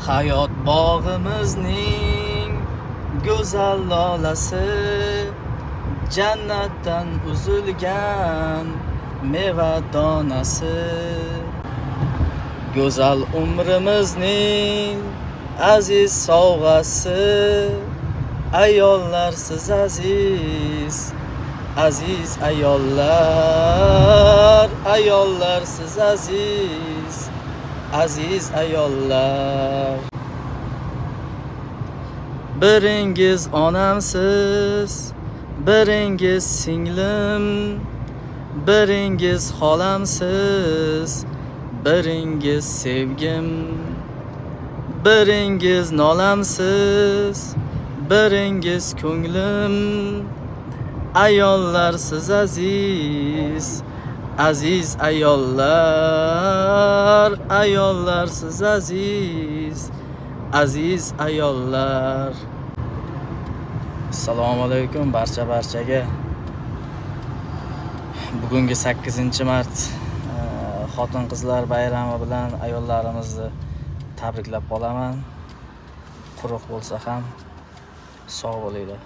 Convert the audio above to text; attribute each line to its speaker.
Speaker 1: Hayot bog'imizning go'zal lolasi, jannatdan uzilgan meva donasi. Go'zal umrimizning aziz sovg'asi, ayollarsiz aziz, aziz ayollar, ayollarsiz aziz, aziz ayollar. Biringiz onamsiz, biringiz singlim, biringiz xolamsiz, biringiz sevgim. Biringiz nolamsiz, biringiz ko'nglim, ayollarsiz aziz, aziz ayollar, ayollarsiz aziz, aziz ayollar. Assalomu alaykum barchaga. Bugungi 8-mart xotin-qizlar bayrami bilan ayollarimizni tabriklab qolaman. Quruq bo'lsa ham sog' bo'linglar.